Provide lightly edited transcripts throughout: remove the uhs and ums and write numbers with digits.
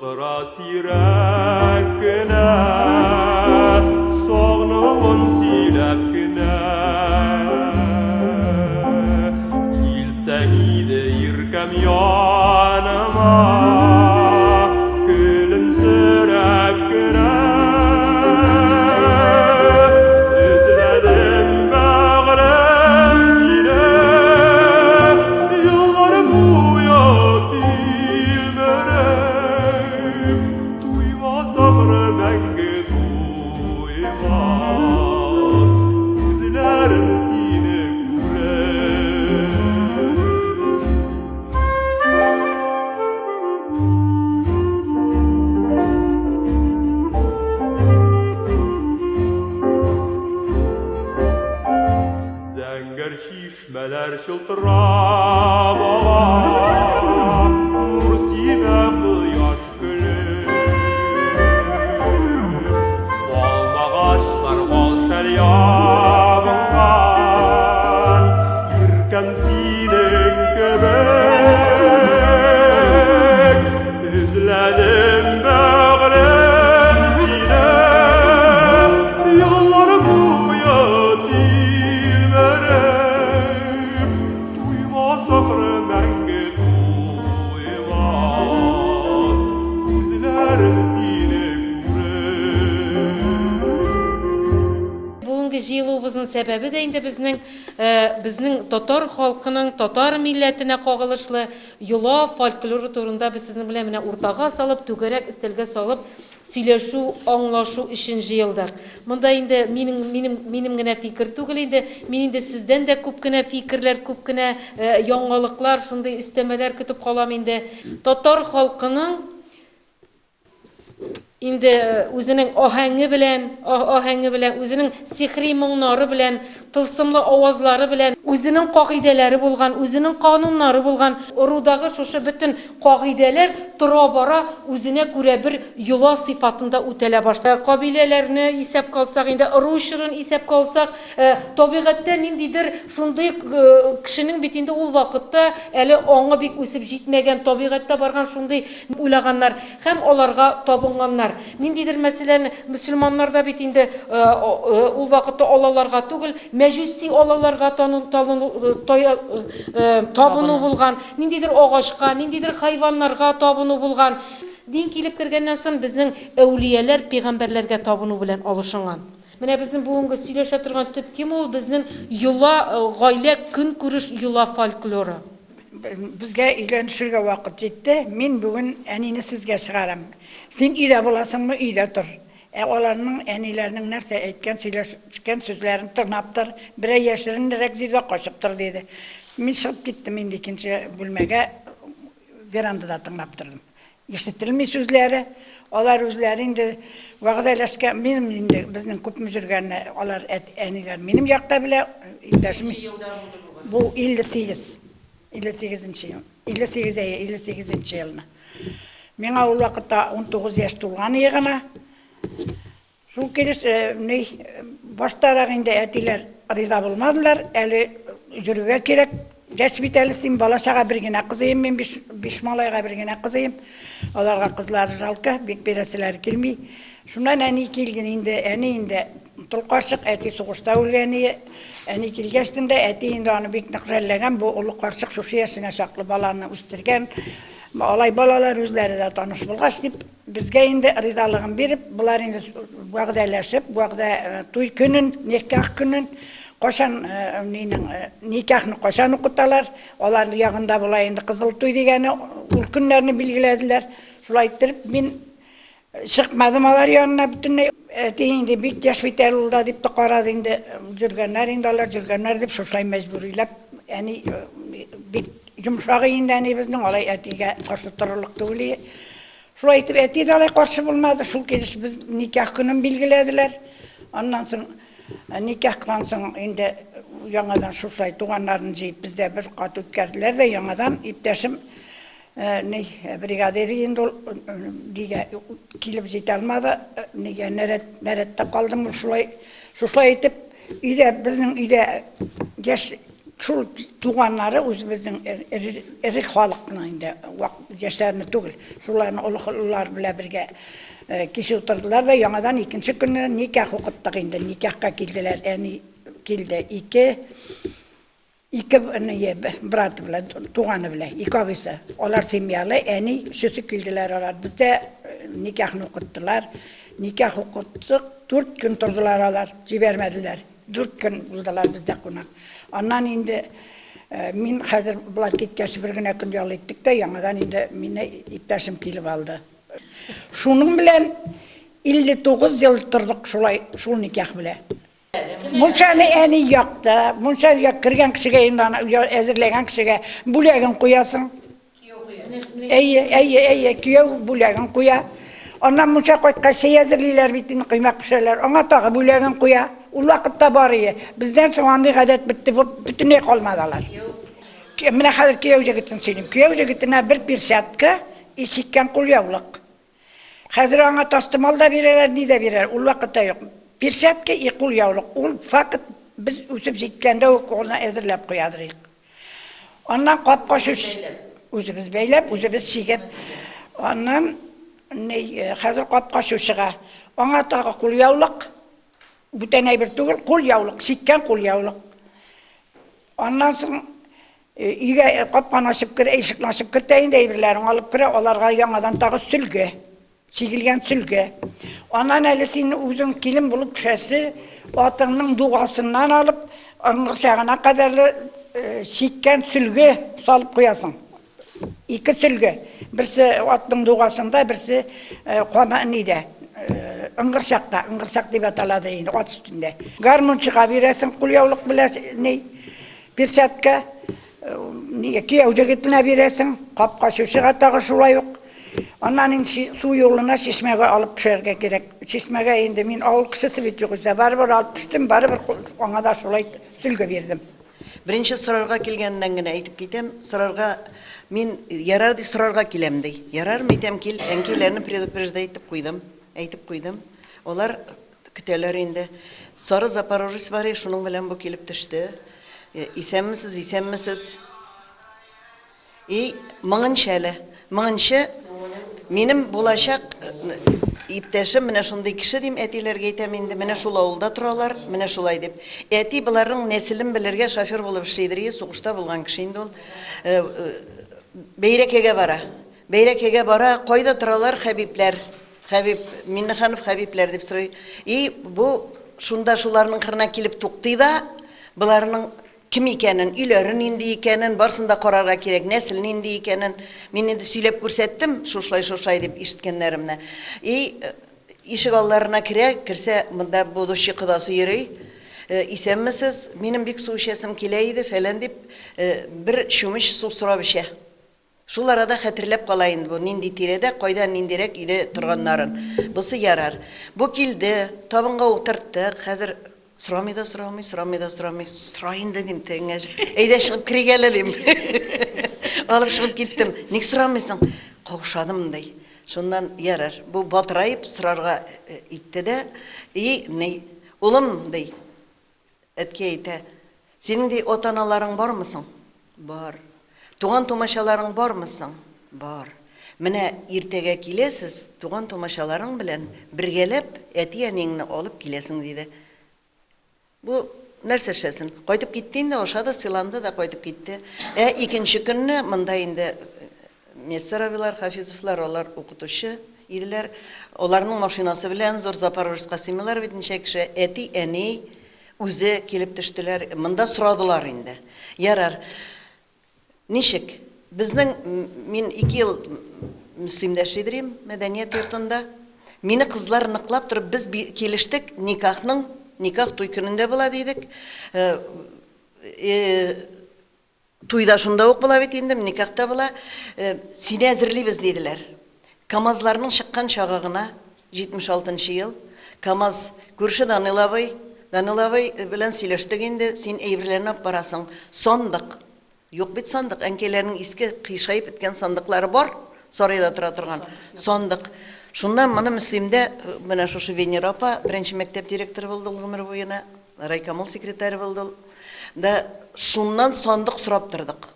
Çıkıra sirek güne, soğnuğun silep güne. Kilsen ide yirkem yanıma, gülümsürep güne. Özledim bağrım sine, yıllar buya dilberem. Duymaz ağrı menge duymaz, gözlerim sine güler. Zəngər şişmələr şıltırab ağa, Nursibə qıyaş gülür. Balmağaçlar bal şəl yağınған, Yürkəm sinin göbək. Özlədim bağrım sinə, yollar buya dilberem. Duymaz ağrı menge duymaz, gözlerim sine gürer. Бүгінгі жиылуыбыздың себебі де енді біздің татар халқының, татар милләтіне қағылышлы йола фольклоры турында біз сіздің біле менә уртаға салып, түгәрәк істелге салып, сөйләшү, аңлашу үшін жиылдық. Мұнда енді менің генә фикер түгел, енді мен енді сізден де көп кенә фикерлер, көп кенә яңалыклар, шундый өстәмәләр көтеп калам енді. Татар халқының инде үзенең аһәңе белән, үзенең сихри моңнары белән, тылсымлы авазлары белән, үзенең кагыйдәләре булган, үзенең кануннары булган, урудагы шушы бөтен кагыйдәләр тора бара үзенә күрә бер йола сыйфатында үтәлә башлый. Кабиләләрне исәпкә алсак, инде рушырын исәпкә алсак, табигатьтә ниндидер шундый кешенең бит инде ул вакытта әле аңы бик үсеп җитмәгән, табигатьтә барган шундый уйлаганнар һәм аларга табынганнар. Ниндидер мәсәлән, мөселманнарда бит инде ул вакытта алаларга түгел, мәҗүси алаларга табыну булган, ниндидер агачка, ниндидер хайваннарга табыну булган. Дин килеп кергәннән соң безнең әүлияләр, пәйгамбәрләргә табыну белән алышынган. Менә безнең бүгенге сөйләшә торган төп кем ул? Безнең йола, гаилә, көнкүреш йола фольклоры. Безгә өйләнешергә вакыт җитте. Мин бүген әнине сезгә чыгарам. Син өйдә буласыңмы, өйдә тор. Аларның әниләренең нәрсә әйткән, сөйләшкән сүзләрен тыңлап тор. Берәр яшеренрәк җиргә качып тор диде. Мин чыгып киттем инде икенче бүлмәгә, верандада тыңлап тордым. Ишетелми сүзләре, алар үзләре инде вәгъдәләшкән, минем инде безнең күпме җөргәнне, алар әниләр минем якта белә, иптәшем. Бу 58-нче ел. 58-нче елны. Миңа ул вакытта 19 яшь тулган егына. Шул килеш баштарак инде әтиләр риза булмадылар, әле йөрүгә кирәк. Яшь бит әле син балачага бер генә кызыйм, мен 5 малайга бер генә кызыйм. Аларга кызлар жалка, бик берәселәр килми. Шуннан әни килгән инде, әни инде тол карчык, әти сугышта үлгән. Әни килгәчтендә әти инде аны бик нык жәлләгән, бу улы карчык шушы яшенә чаклы баланы үстергән. Алай балалар үзләре дә таныш булгач дип, безгә инде ризалыгын биреп, булар инде вәгъдәләшеп, туй көнен, никах көнен, кашан никахны кашан укыталар, алар ягында була инде кызыл туй дигәне, ул көннәрне билгеләделәр. Шулай итеп, мин чыкмадым алар янына бөтенләй. Әти инде бик яшь бит әле ул да дип карады инде, жүргәннәр инде алар жүргәннәр дип шулай мәҗбүриләп, әни бик Жұмшағы енді әне біздің олай әтеге қарсы тұрырлық түгілі. Шулай етіп әте де олай қарсы болмады. Шул келіш біз никах күнін белгіләділер. Ондан соң никахтан соң енді яңадан шушылай туғандарын жиып бізде бір қат өткерділер де яңадан иптәшім бригадир енді келіп жете алмады. Неге нәреттіп қалдым. Шулай етіп үйде біздің үйде жас Шул туганнары үзебезнең эре халыкның инде яшәрне түгел. Шуларны олылар белән бергә кеше утырдылар ва яңадан икенче көнне никах укыттык инде. Никахка килделәр. Әни килде. Ике брат белән, туганы белән, ике абысы. Алар семьялы, әни шусы килделәр алар. Бездә никахны укыттылар. Никах укыттык, 4 көн тордылар алар, җибәрмәделәр. 4 көн булдылар бездә кунак. Аннан инде мин хәзер булар киткәч бер генә көн ял иттек тә, яңадан инде мине иптәшем килеп алды. Шуның белән 59 ел тордык шулай, шул никах белән. Мунчаны әни якты, мунча як кергән кешегә инде әзерләгән кешегә бүләген куясың. Әйе, кияү бүләген куя. Аннан мунча кайткач әзерлиләр бит инде кыймак пешерәләр. Аңа тагы бүләген куя. Ул вакытта бар иде. Бездән соң андый гадәт битте, бөтенләй калмадылар. Менә хәзер кияү җегетен сөйлим. Кияү җегетенә бер перчатка, ишеккән кулъяулык. Хәзер аңа тастымал да бирәләр, ни дә бирәләр. Ул вакытта юк. Перчатка и кулъяулык. Ул факт без үсеп җиткәндә үк аны әзерләп куядырык. Аннан капка шуш үзебез бәйләп, үзебез чигеп. Аннан хәзер капка шушыга. Аңа тагы кулъяулык. Бүтән әйбер түгел, кулъяулык, сиккән кулъяулык. Аннан соң өйгә капканы ачып кер, ишекне ачып кертә инде әйберләрен алып керә, аларга яңадан тагы сөлгә, чигелгән сөлгә. Аннан әле син үзең килен булып төшәсе, атыңның дугасыннан алып, аңгырчагына кадәрле сиккән сөлгә салып куясың. 2 сөлгә. Берсе атның дугасында, берсе кана ниде. Ыңгырчакта, ыңгырчак дип аталады инде ат өстендә. Гармунчыга бирәсең кулъяулык белән перчатка, кияү җегетенә бирәсең, капка шушыга тагы шулай ук. Аннан инде су юлына чишмәгә алып төшәргә кирәк. Чишмәгә инде мин авыл кешесе бит юк, барыбер алып төштем, барыбер аңа да шулай сөлгә бирдем. Беренче сорарга килгәннән генә әйтеп китәм, сорарга мин ярар ди сорарга киләм ди. Ярар митәм кил, әнкәйләрне предупреждать итеп куйдым. Әйтеп куйдым. Олар көтәләр инде. Сары Запорожец бар, шуның белән бу килеп төште. Исәнмесез? Мыңынчы минем булачак иптәшем менә шундый кеше дим, әтиләргә әйтәм инде, менә шул авылда торалар, менә шулай дип. Әти буларның нәселен белергә шофер булып эшләйдер, сугышта булган кеше инде ул. Бәйрәкәгә бара, кайда торалар Хәбипләр? Миннеханов Хәбипләр дип сорый. И бу шунда шуларның кырына килеп туктый да, буларның ким икәнен, үйләрен инде икәнен, барсында карарга кирәк, нәселен инде икәнен мин инде сөйләп күрсәттем, шушлай дип ишеткәннәремне. И ишек алларына кирсә, монда будущий кодасы йөри. Исәнмесез? Минем бик су эчәсем килә иде, фәлән дип бер чумыш су сорап эчә. Шул арада хәтерләп кала инде бу, нинди тирәдә, кайда ниндирәк өйдә торганнарын. Бусы ярар. Бу килде, табынга утырттык. Хәзер сорамый, сорайынды дим тәңгәж. Әйдә чыгып киргәле дим. Алып чыгып киттем. Ник сорамыйсың? Каушадым ди. Шуннан ярар. Бу батырайып сорарга итте дә, улым ди. Әткә әйтә. Синең ди ата-аналарың бармысың? Бар. Туган томашаларың бармысың? Бар. Менә иртәгә киләсез, туган томашаларың белән бергәләп әти-әнеңне алып киләсең диде. Бу нәрсә эшләсен? Кайтып китте инде, ашады, сыйланды да кайтып китте. Икенче көнне монда инде Мессаровлар, Хафизовлар, алар укытучы иделәр. Аларның машинасы белән зур Запорожецка сыймыйлар бит ничә кеше. Әти-әни үзе килеп төштеләр. Монда сорадылар инде. Ярар. Ничек? Мин 2 ел мөслимдә эшлидем, мәдәният йортында. Мине кызлар ныклап торып, без килештек, никах туй көнендә була дидек. Туйда шунда ук була бит инде, никахта була. Сине әзерлибез диделәр. КамАЗларның чыккан чагына 76-нчы ел. КамАЗ күрше Даниловый белән сөйләштек инде, син әйберләрне барасың. Сондык. Юк бит сондык, әнкәйләрнең иске кыйшайып беткән сондыклары бар, сарайда тора торган. Сондык. Шундан моны мөслимдә, менә шушы Венера апа, беренче мәктәп директоры булды гомер буена, райкомол секретаре булды. Да шуннан сандык сұрап тұрдық.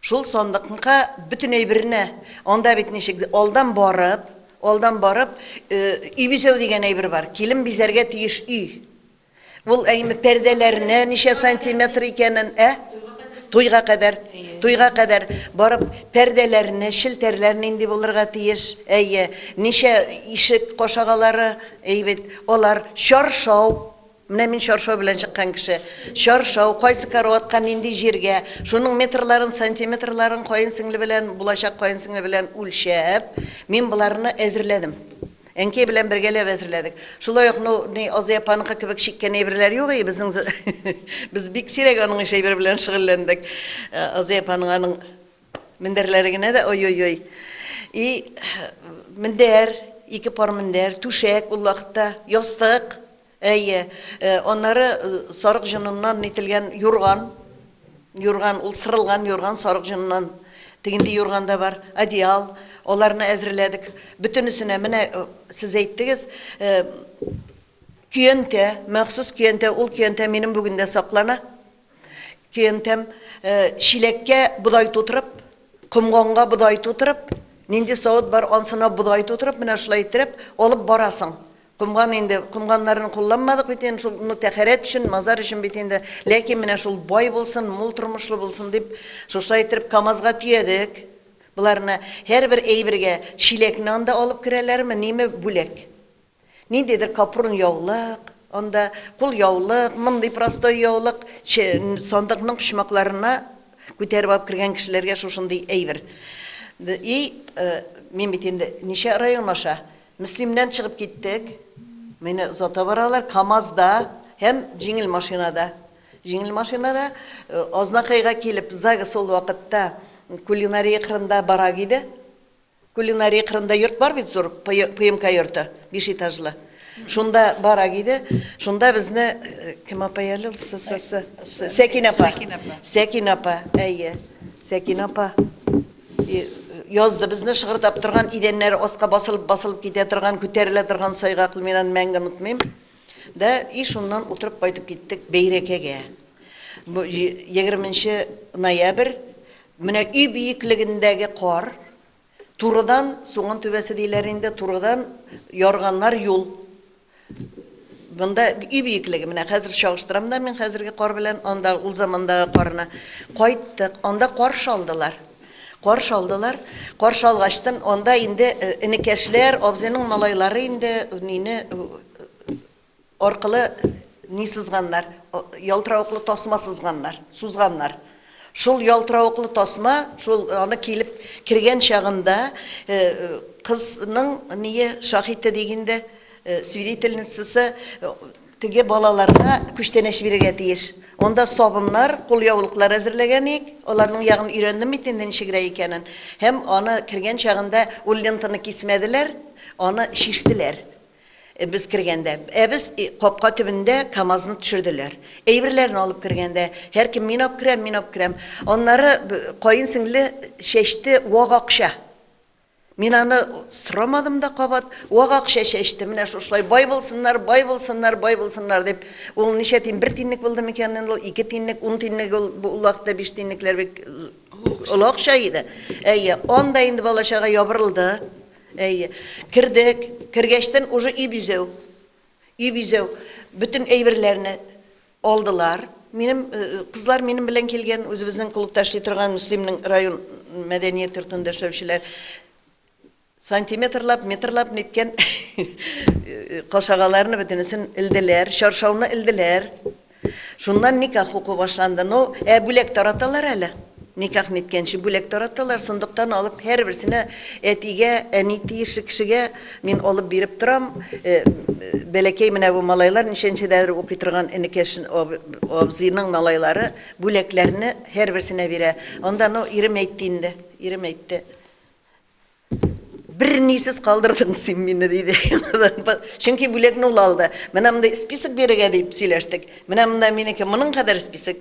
Шул сандыкка бүтін әйберне, онда бит ничек алдан барып, үй бизәү дигән әйбер бар. Килен бизәргә тиеш үй. Ул әйме пәрдәләрне ничә сантиметр икәнен, туйга кадәр барып пәрдәләрне, шелтәрләрне инде булырга тиеш. Ничә ишек кошагалары, бит алар чаршау. Менә мин чаршау белән чыккан кеше. Чаршау кайсы караватка нинди җиргә, шуның метрларын, сантиметрларын кайын сеңле белән, булачак кайын сеңле белән үлчәп, мин буларны әзерләдем. Әнкәй белән бергәләп әзерләдек. Шулай ук Азияпаныкы кебек шиккән әйберләр юк иде безнең. Без бик сирәк аның әйбер белән шөгыльләндек. Азияпаның мендәрләре генә дә ой-ой-ой. И мендәр, ике пар мендәр, түшәк ул вакытта, ястык. Оннары сарык җыныннан нителгән юрган, ул сырылган юрган сарык җыныннан. Тегенде юрган да бар, одеял, оларны әзерләдек. Бүтенесенә менә сез әйттегез, көянтә, махсус көянтә, ул көянтә минем бүгендә саклана. Көянтәм шилеккә будай тутырып, кумганга будай тутырып, нинди савыт бар, ансына будай тутырып, менә шулай итеп алып барасың. Кумган инде, кумганнарын кулланмадык бит инде, шуны тәхәрәт өчен, мазар өчен бит инде. Ләкин менә шул бай булсын, мул тормышлы булсын дип, шуша итеп КамАЗга төядек. Буларны һәрбер әйбергә шилекне анда алып керәләрме, ниме бүләк. Ниндидер капурын яулык, анда кул яулык, мондый простой яулык, сандыкның пишмакларына күтәреп алып кергән кешеләргә шушындый әйбер. Мин бит инде ничә район аша Мөслимнән чыгып киттек. Менә озата баралар КамАЗда һәм җиңел машинада. Җиңел машинада Азнакайга килеп, зага сол вакытта кулинария кырында бара иде. Кулинария кырында йорт бар бит, зур ПМК йорты, 5 этажлы. Шунда бара иде. Шунда безне кем апаялы? Сәкин апа. Сәкин апа. Язды безне шыгыртап торган идәннәре аска басылып китә торган, күтәрелә торган сайгакыл менән мәңге онытмыйм. Да шуннан утырып кайтып киттек Бәйрәкәгә. Бу 20 ноябрь менә үй биеклегендәге кар турыдан суган түбәсе диләр инде, турыдан ярганнар юл. Бunda үй биеклеге менә хәзер чагыштырам да мин хәзерге кар белән анда ул замандагы карны кайттык. Анда кар шалдылар. Кар шалгачтан анда инде инекәшләр, абзыйның малайлары инде нине аркылы ни сызганнар, ялтыравыклы тасма сузганнар. Шул ялтыравыклы тасма, шул аны килеп кергән чагында кызның ние шахиты дигәндә свидетельницасы теге балаларга күчтәнәш бирергә тиеш. Онда сабыннар, кул яулыклар әзерләгәник, аларның ягын өйрәндем бит инде ничегрә икәнен. Һәм аны кергән чагында ул лентаны кисмәделәр, аны шиштеләр. Без кергәндә, без капка төбендә КамАЗны төшерделәр. Әйберләрне алып кергәндә, һәркем мин алып керәм. Аннары кайын сеңле шәште вак акча. Мин аны сорамадым да кабат, вак акча шәште. Менә шулай бай булсыннар дип. Ул ничә тин, 1 тинлек булды микәнен, ул 2 тинлек, 10 тинлек ул вакытта 5 тинлекләр бик ул акча иде. Анда инде балачага ябырылды. Кергәчтән уже үй бизәү. Бүтән әйберләрне алдылар. Минем кызлар минем белән килгән, үзебезнең клубта эшли торган Мөслимнең район мәдәният йортында эшләүчеләр. Сантиметрлап, метрлап ниткән кашагаларны бүтәнесен илделәр, чаршауны илделәр. Шуннан никах укы башланды. Бүләк тараталар әле. Никах ниткәнче бүләк тараталар. Сондыктан алып һәрберсенә әтигә, әнити кешегә мин алып биреп торам. Бәләкәй менә бу малайлар ничәнчедәдер укый торган инекәшен абзыйның малайлары бүләкләрне һәрберсенә бирә. Анда ирем әйтте. Bir nisiz kaldırdın sen beni dedi. Çünkü бүләкне ул алды. Менә монда список бирергә дип сөйләштек. Менә монда минеке моның кадәр список.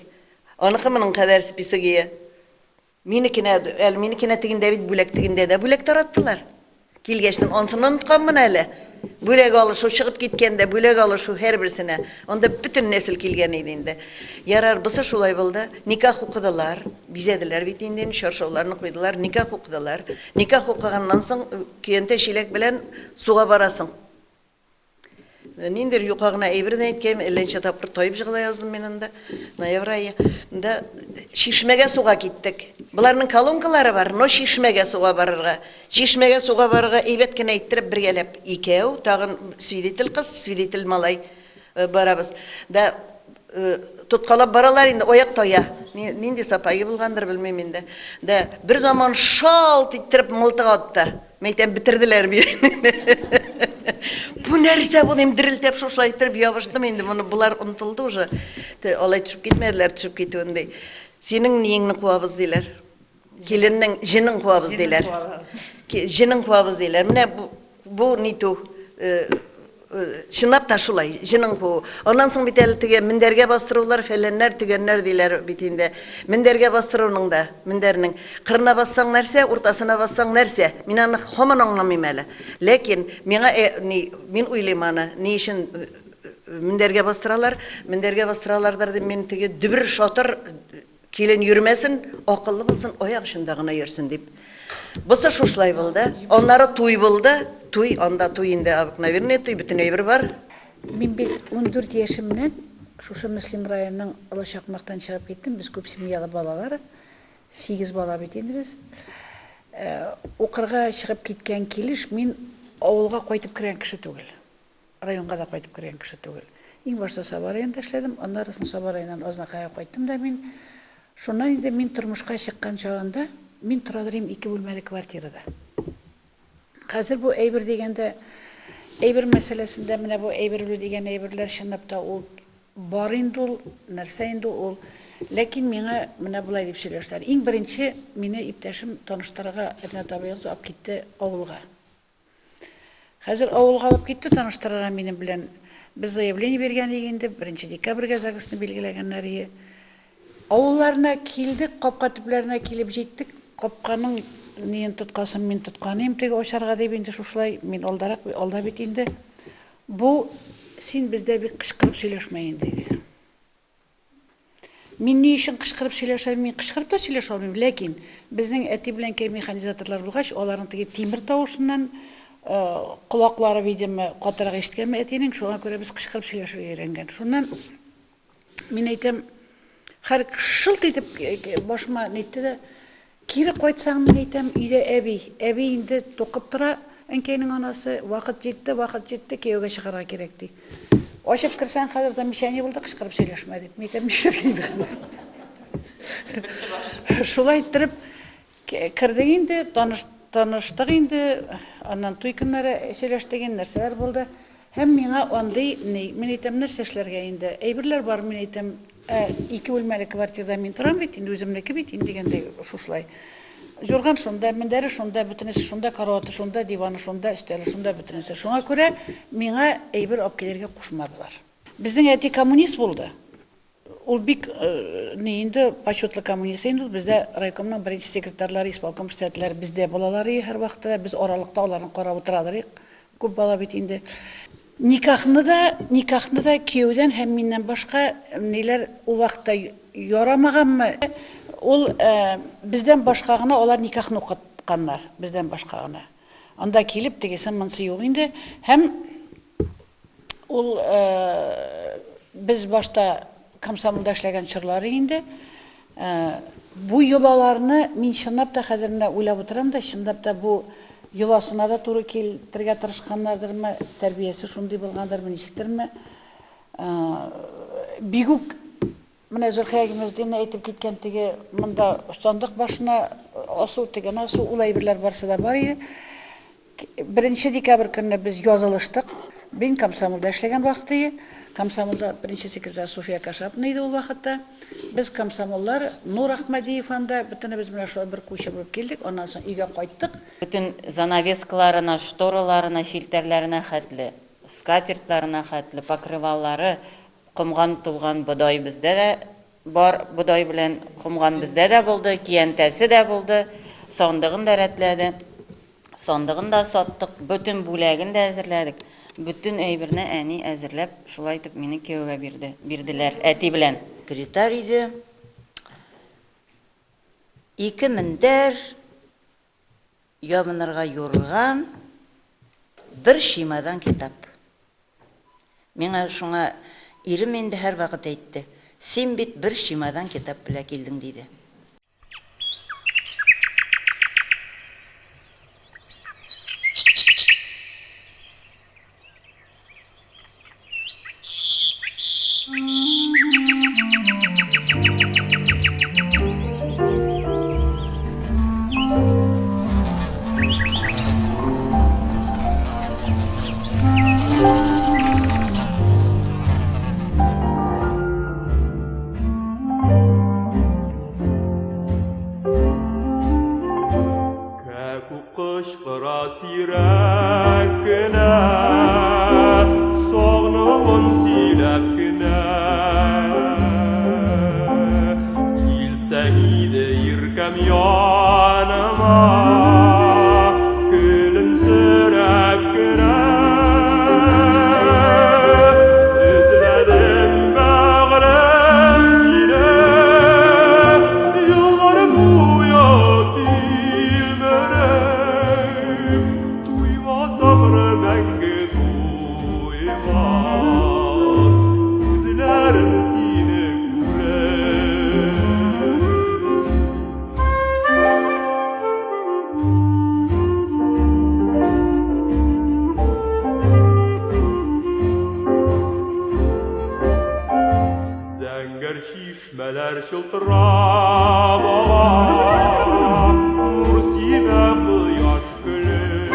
Аныкы моның кадәр списогы. Минекенә тегендә бит бүләк тегендә дә бүләк тараттылар. Килгәчтән ансыннан тотканмын әле. Бүләк алышу, чыгып киткәндә бүләк алышу һәрберсенә. Онда бүтән нәсел килгән иде инде. Ярар, бусы шулай булды. Никах укыдылар, бизәделәр бит инде, шаршауларны куйдылар, никах укыдылар. Никах укыганнан соң көянтә чиләк белән суга барасың. Ниндер юкагына әйберне әйткәм, әлләнчә тапкыр тайып җыгыла яздым мен анда. Ноябрь айында Шишмәгә суга киттек. Буларның колонкалары бар, но Шишмәгә суга барырга. Шишмәгә суга барырга әйбәт кенә әйттереп бергәләп икәү, тагын свидетель кыз, свидетель малай барабыз. Да тоткалап баралар инде аяк тая. Нинди сапайы булгандыр белмим инде. Да бер заман шалт иттереп мылтык атты. Мәйтәм битерделәр бит. Бу нәрсә бу дим дирелтеп шушлай иттереп ябыштым инде. Моны булар онытылды уже. Алай төшүп китмәделәр, төшүп китүендәй. Синең ниеңне куабыз диләр. Киленнең җинен куабыз диләр. Җинен куабыз диләр. Менә бу ниту шынап та шулай, җинен ку. Оннан соң бит әле теге миндәргә бастырулар, фәләннәр, төгәннәр диләр бит инде. Миндәргә бастыруның да, миндәрнең кырына бассаң нәрсә, уртасына бассаң нәрсә. Мин аны һаман аңламыйм әле. Ләкин миңа мин уйлыйм аны, ни өчен миндәргә бастыралар? Миндәргә бастыралардар дип мин теге дүбер шатыр килен йөрмәсен, акыллы булсын, аяк ишендә гына йөрсен дип. Бусы шушлай булды. Аннары туй булды. Туй, анда туй инде обыкновенный туй, бүтән әйбер бар. Мин бит 14 яшемнән шушы Мөслим районының Алашакмактан чыгып киттем. Без күп семьялы балалар, 8 бала бит инде без. Укырга чыгып киткән килеш мин авылга кайтып кергән кеше түгел. Районга да кайтып кергән кеше түгел. Иң башта Саба районында эшләдем, аннан соң Саба районыннан Азнакайга кайттым да мин. Шуннан инде мин тормышка чыккан чагында мин тора дирим 2 бүлмәле квартирада. Хәзер бу әйбер дигәндә, әйбер мәсьәләсендә менә бу әйберле дигән әйберләр чынлап та ул бар инде ул, нәрсә инде ул. Ләкин миңа менә булай дип сөйләштеләр. Иң беренче мине иптәшем таныштырырга Ринат абыегыз алып китте авылга. Хәзер авылга алып китте таныштырырга минем белән. Без заявление бергән инде 1 декабрьгә загысны билгеләгәннәр иде. Авылларына килдек, капка төпләренә килеп җиттек. Капканың ниен тоткасын мин тотканым теге ошарга дип инде шушлай мин алда бит инде. Бу син бездә бик кычкырып сөйләшмәй инде диде. Мин ни өчен кычкырып сөйләшәм? Мин кычкырып та сөйләшә алмыйм, ләкин безнең әти белән кәй механизаторлар булгач, аларның теге тимер тавышыннан колаклары видимо катырак ишеткәнме әтинең, шуңа күрә без кычкырып сөйләшергә өйрәнгән. Шуннан мин әйтәм, һәр шылт итеп башыма нитте дә кире кайтсаң мин әйтәм, өйдә әби инде тукып тора, әнкәйнең анасы, вакыт җитте, кияүгә чыгарга кирәк ди. Ашып кирсәң, хәзер замечание булды, кычкырып сөйләшмә дип. Мин әйтәм, нишләргә инде? Шулай иттереп кирдек инде, таныштык инде, аннан туй көннәре сөйләштек, нәрсәләр булды. Һәм миңа андый, мин әйтәм, нәрсә эшләргә инде? Әйберләр бар, мин әйтәм, 2 бүлмәле квартирада мин торам бит, инде үземнеке бит, инде дигәндәй шушлай. Журган шунда, мендәре шунда, бөтенесе шунда, караваты шунда, диваны шунда, өстәле шунда, бөтенесе. Шуңа күрә миңа әйбер алып килергә кушмадылар. Безнең әти коммунист булды. Ул бик инде почетлы коммунист инде, бездә райкомның беренче секретарьлары, исполком председательләре бездә балалары һәр вакытта, без аралыкта аларны карап утырадыр. Күп бала бит инде. Никахны да кияүдән һәм миннән башка ниләр ул вакытта ярамаганмы? Ул бездән башка гына алар никахны укытканнар, бездән башка гына. Анда килеп тегесен монсы юк инде. Һәм ул без башта комсомолда эшләгән чорлары инде. Бу юлаларны мин чынлап та хәзерне уйлап утырам да, чынлап та бу юласына да туры килтергә тырышканнардырмы, тәрбиясе шундый булгандырмы, ничектерме? Бигүк менә Зөлхия Гимездин әйтеп киткән теге монда сандык башына асу тегән асу ул әйберләр барсы да бар иде. 1 декабрь көнне без язылыштык. Мин комсомолда эшләгән вакыты, комсомолда беренче секретарь София Кашапова иде ул вакытта. Без комсомоллар Нур Ахмадиев анда бөтенебез белән шулай бер күчә булып килдек. Аннан соң өйгә кайттык. Bütün занавескаларына, штораларына, шилтәрләренә хәтле, скатертьләренә хәтле, покрываллары комган тулган бодай бездә дә бар, бодай белән комган бездә дә булды, киянтәсе дә булды, сандыгын да рәтләде. Сандыгын да саттык, bütün бүләген дә әзерләдек. Бүтін әйберне әни әзірләп, шулай итеп мине күйеугә бирделәр, әти белән. Кретар иде. 2 мендәр ябынырга юрган бер шимадан китап. Миңа шуңа ирем инде һәр вакыт әйтте. Син бит бер шимадан китап белән килдең диде. Kışkıra sirek güne, soğnuğun silep güne. Kilse ide yirkem yanıma, gülümsürek güne. İzledim bağrım sile, yıllar buya dilmerem. Duymaz ahre menge duymaz, gözlerim sine güler. Zəngər şişmələr şıltırab ağa, Nursibə qıyaş gülür.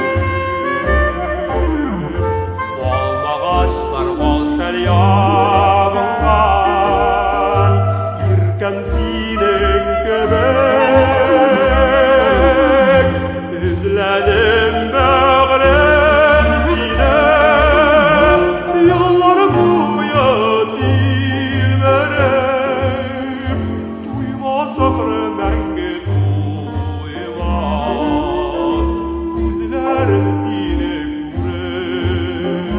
Balmağaçlar bal şəl yağınған, Yürkəm sinin köpək. İzlədim bəğrəm sinə, Yollar buya dilmerem. Duymaz ahre menge duymaz, Gözlerim sine gürer.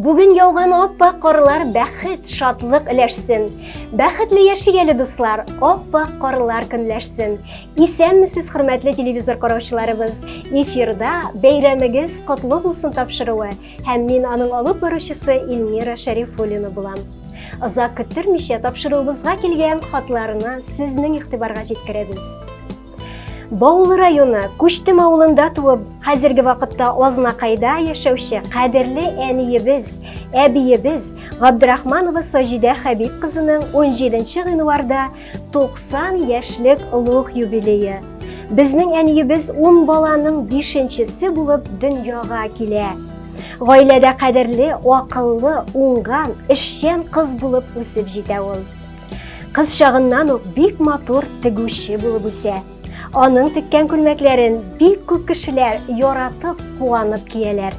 Бүген яуган оппак карлар бәхет, шатлык иләшсен. Бәхетле яшигәле дуслар, оппак карлар көнләшсен. Исәнмесез, хөрмәтле телевизор караучыларыбыз? Эфирда бәйрәмегез котлы булсын тапшыруы һәм мин аның алып баручысы Илмира Шәрифуллина булам. Озак көттермичә тапшыруыбызга килгән хатларны сезнең игътибарга җиткерәбез. Баулы районы Күчтем авылында туып, хәзерге вакытта Азнакайда яшәүче кадерле әниебез, әбиебез Габдрахманова Саҗидә Хәбиб кызының 17 гыйнварда 90 яшьлек улуг юбилее. Безнең әниебез 10 баланың 5-нчесе булып дөньяга килә. Гаиләдә кадерле, акыллы, уңган, эшчән кыз булып үсеп җитә ул. Кыз чагыннан ук бик матур тегүче булып үсә. Аның теккән күлмәкләрен бик күп кешеләр яратып, куанып кияләр.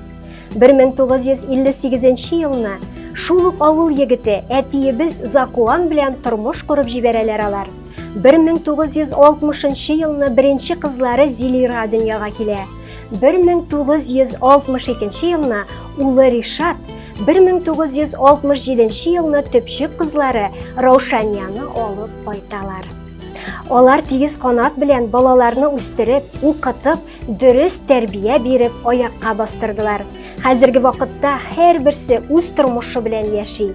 1958 елны шул ук авыл егете әтиебез Закуан белән тормыш курып җибәрәләр алар. 1960 елны беренче кызлары Зилира дөньяга килә. 1962 елны улы Ришат, 1967 елны төпчек кызлары Раушанияны алып кайталар. Алар тигез канат белән балаларны үстереп, укытып, дөрес тәрбия биреп, аякка бастырдылар. Хәзерге вакытта һәрберсе үз тормышы белән яши.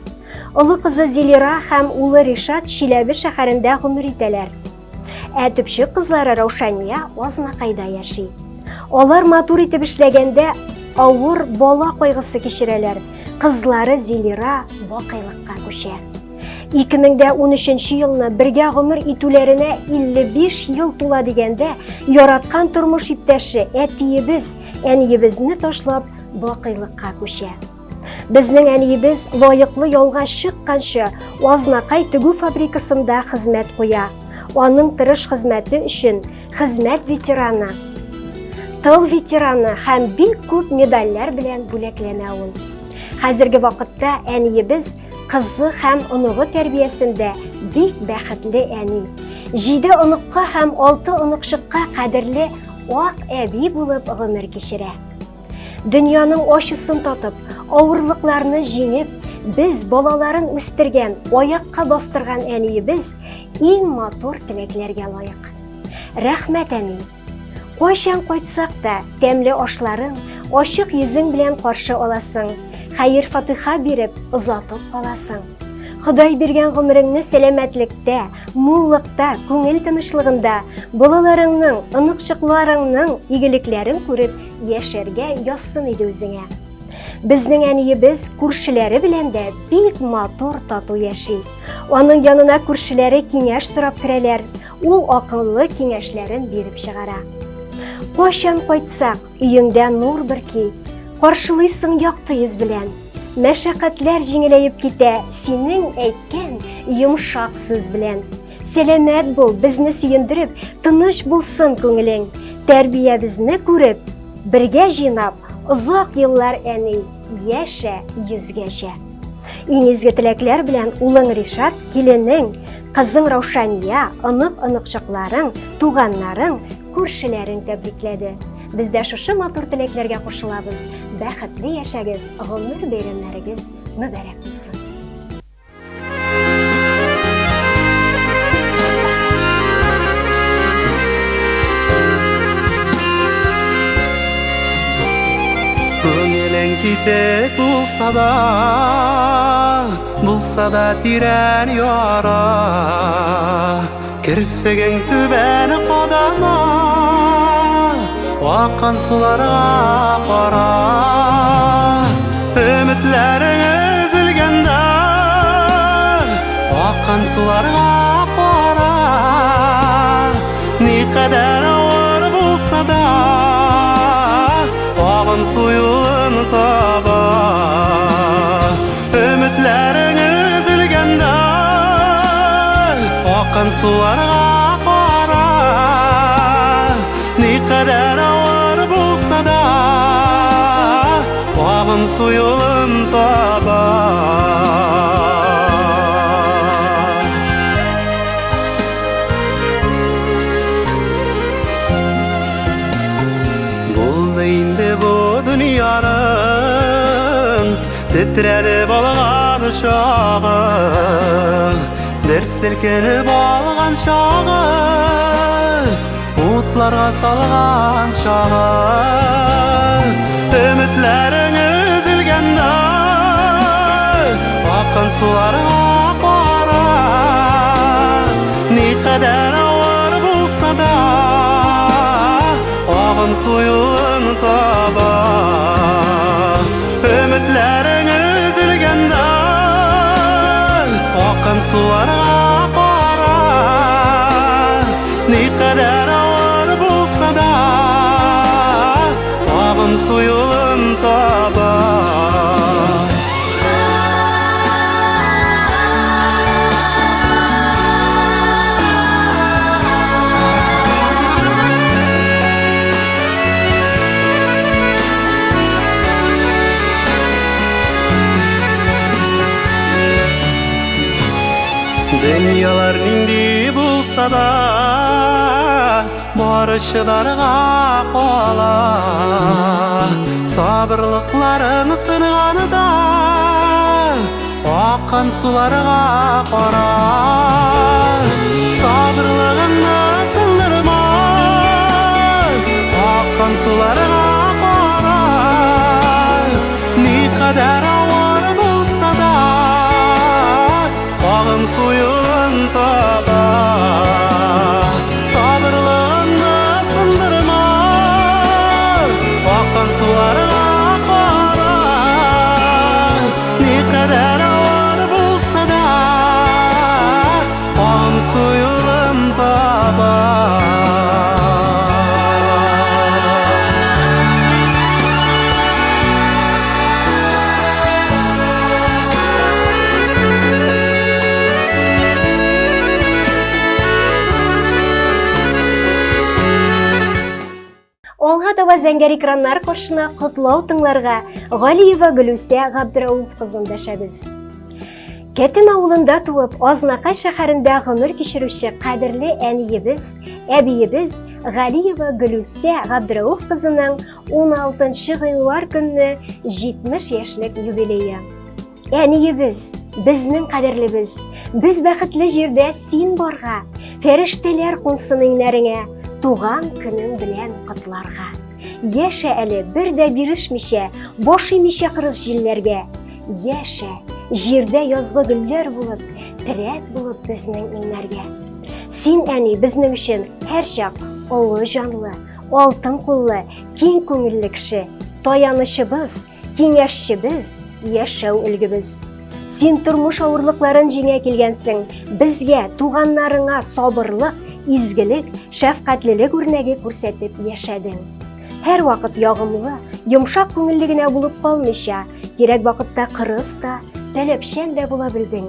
Олы кызы Зилира һәм улы Ришат Чиләбе шәһәрендә гомер итәләр. Төпчек кызлары Раушания Азнакайда яши. Алар матур итеп эшләгәндә авыр бала кайгысы кичерәләр. Кызлары Зилира бакыйлыкка күчә. 2013 елны бергә гомер итүләренә 55 ел тула дигәндә, яраткан тормыш иптәше әтиебез, әниебезне ташлап, бакыйлыкка күчә. Безнең әниебез лаеклы ялга чыкканчы Азнакай тегү фабрикасында хезмәт куя. Аның тырыш хезмәте өчен хезмәт ветераны тыл ветераны һәм бик күп медальләр белән бүләкләнә ул. Хәзерге вакытта әниебез кызы һәм оныгы тәрбиясендә бик бәхетле әни. 7 оныкка һәм 6 оныкшыкка кадерле ак әби булып гомер кичерә. Дөньяның ачысын татып, авырлыкларны җиңеп, без балаларын үстергән, аякка бастырган әниебез иң матур теләкләргә лаек. Рәхмәт, әни. Кайчан кайтсак та, тәмле ашларың, ачык йөзең белән каршы аласың, хәер-фатиха биреп, озатып каласың. Ходай биргән гомереңне сәламәтлектә, муллыкта, күңел тынычлыгында, балаларыңның, оныкчыкларыңның игелекләрен күреп яшәргә язсын иде үзеңә. Безнең әниебез күршеләре белән дә бик матур тату яши. Аның янына күршеләре киңәш сорап керәләр, ул акыллы киңәшләрен биреп чыгара. Кайчан кайтсак, өеңдә нур бөрки, каршылыйсың якты йөз белән. Мәшәкатьләр җиңеләеп китә, синең әйткән йомшак сүз белән. Сәламәт бул, безне сөендереп, тыныч булсын күңелең. Тәрбиябезне күреп, бергә җыйнап, озак еллар әни, яшә йөзгәчә. Иң изге теләкләр белән улың Ришат, киленең, кызың Раушания, онык-оныкчыкларың, туганнарың, күршеләрен тәбрикләде. Без дә шушы матур теләкләргә кушылабыз. Бәхетле яшәгез, гомер бәйрәмнәрегез мөбарәк булсын. Көңелең китек булса да тирән яра, кирпегең түбән кадама, аккан суларга кара. Өметләрең өзелгәндә, аккан суларга кара. Никадәр авыр булса да, агым суюын таба. Өметләрең өзелгәндә, аккан суларга кара. Никадәр авыр булса да, агым суюын таба. Titrelip algan şağı, ders silkenip algan şağı, utlarga salgan şağı. Ümitlerin üzülgende, akan sularga kara. Nikadar ağır bulsa da, ağım suyun taba. Ümitlerin üzülgende, akan sularga kara. Nikadar ağır bulsa da, ağım suyun taba. Dünyalar nindi bulsa da, barışlarga kala. Sabırlıkların sınğanı da, akan sularga kara. Sabırlığını sındırma, akan sularga kara. Ne kadar ağır bulsa da, ağım suyun taba. Sabırlığını sındırma, akan sularga kara. Ne kadar ağır bulsa da, ağım suyun taba. Алга таба зәңгәр экраннар каршына котлау тыңларга Галиева Гөлүсә Габдрауф кызын дәшәбез. Кәтем авылында туып, Азнакай шәһәрендә гомер кичерүче кадерле әниебез, әбиебез Галиева Гөлүсә Габдрауф кызының 16 гыйнвар көнне 70 яшьлек юбилее. Әниебез, безнең кадерлебез, без бәхетле җирдә син барга, фәрештәләр кунсын иңнәреңә, туган көнең белән котларга. Яшә әле бер дә бирешмичә, баш имичә кырыс җилләргә. Яшә, җирдә язгы гөлләр булып, терәк булып безнең иңнәргә. Син, әни, безнең өчен һәрчак олы җанлы, алтын куллы, киң күңелле кеше, таянычыбыз, киңәшчебез, яшәү өлгебез. Син тормыш авырлыкларын җиңә килгәнсең, безгә, туганнарыңа сабырлык, изгелек, шәфкатьлелек үрнәге күрсәтеп яшәдең. Һәр вакыт ягымлы, йомшак күңелле генә булып калмыйча, кирәк вакытта кырыс та, таләпчән дә була белдең.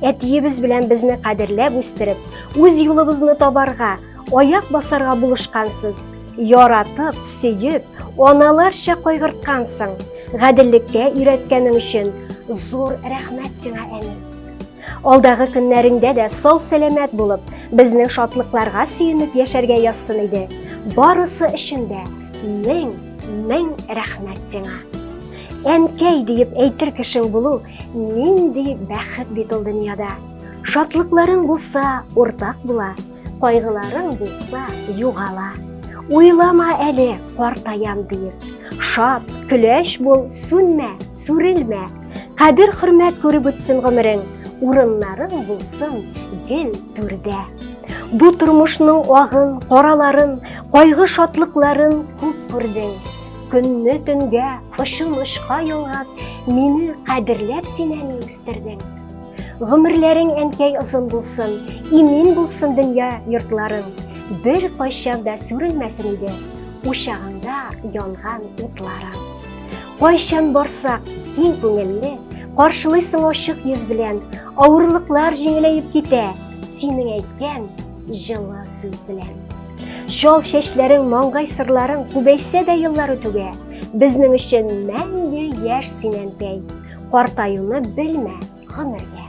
Әтиебез белән безне кадерләп үстереп, үз юлыбызны табарга, аяк басарга булышкансыз. Яратып, сөеп, аналарча кайгырткансың. Гаделлеккә өйрәткәнең өчен зур рәхмәт сиңа, әни. Алдагы көннәреңдә дә сау-сәламәт булып, безнең шатлыкларга сөенеп яшәргә язсын иде. Барысы өчен дә мең рәхмәт сиңа. Әнкәй диеп әйтер кешең булу нинди бәхет бит ул дөньяда. Шатлыкларың булса, уртак була, кайгыларың булса, югала. Уйлама әле, картаям диеп. Шат, көләч бул, сүнмә, сүрелмә. Кадер-хөрмәт күреп үтсен гомерең, урыннарың булсын гел түрдә. Бу тормышның агын, караларын, кайгы шатлыкларын күп күрдең. Көнне төнгә, ышын-ышка ялгап, мине кадерләп син әни үстердең. Гомерләрең, әнкәй, озын булсын, имин булсын дөнья йортларың. Бер кайчан да сүрелмәсен иде учагында янган утларың. Кайчан барсак, киң күңелле, каршылыйсың ачык йөз белән, авырлыклар җиңеләеп китә, синең әйткән җылы сүз белән. Шал чәчләрең, маңгай сырларың күбәйсә дә еллар үтүгә, безнең өчен мәңге яшь син, әнкәй, картаюны белмә гомергә.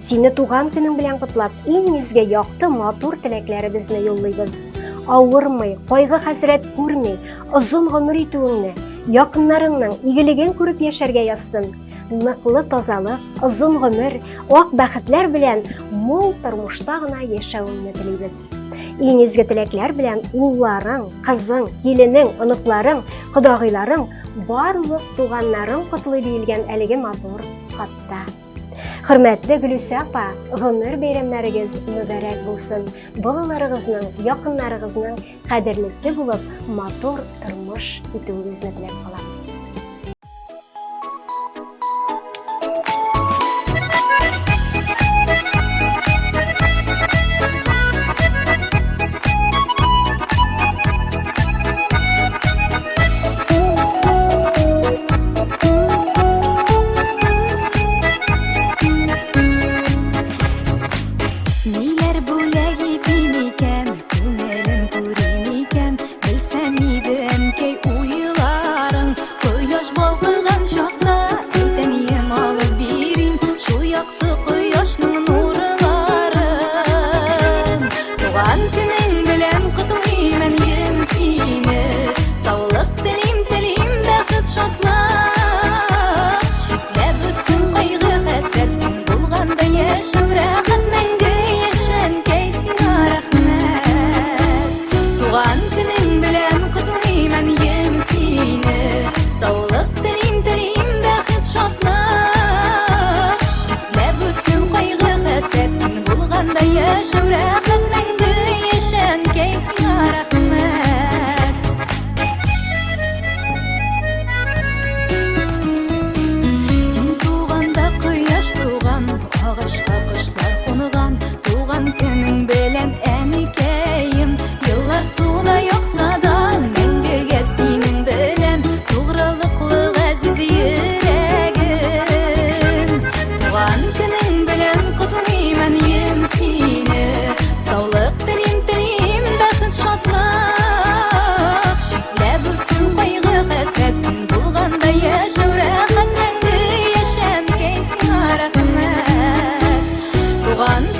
Сине туган көнең белән котлап, иң изге якты матур теләкләребезне юллыйбыз. Авырмый, кайгы-хәсрәт күрми, озын гомер итүеңне, якыннарыңның игелеген күреп яшәргә язсын. Ныклы тазалык, озын гомер, ак бәхетләр белән мул тормышта гына яшәүеңне телибез. Иң изге теләкләр белән улларың, кызың, киленең, оныкларың, кодагыйларың, барлык туганнарың котлый диелгән әлеге матур хатта. Хөрмәтле Гөлүсә апа, гомер бәйрәмнәрегез мөбарәк булсын. Балаларыгызның, якыннарыгызның кадерлесе булып, матур тормыш итүегезне теләп калабыз.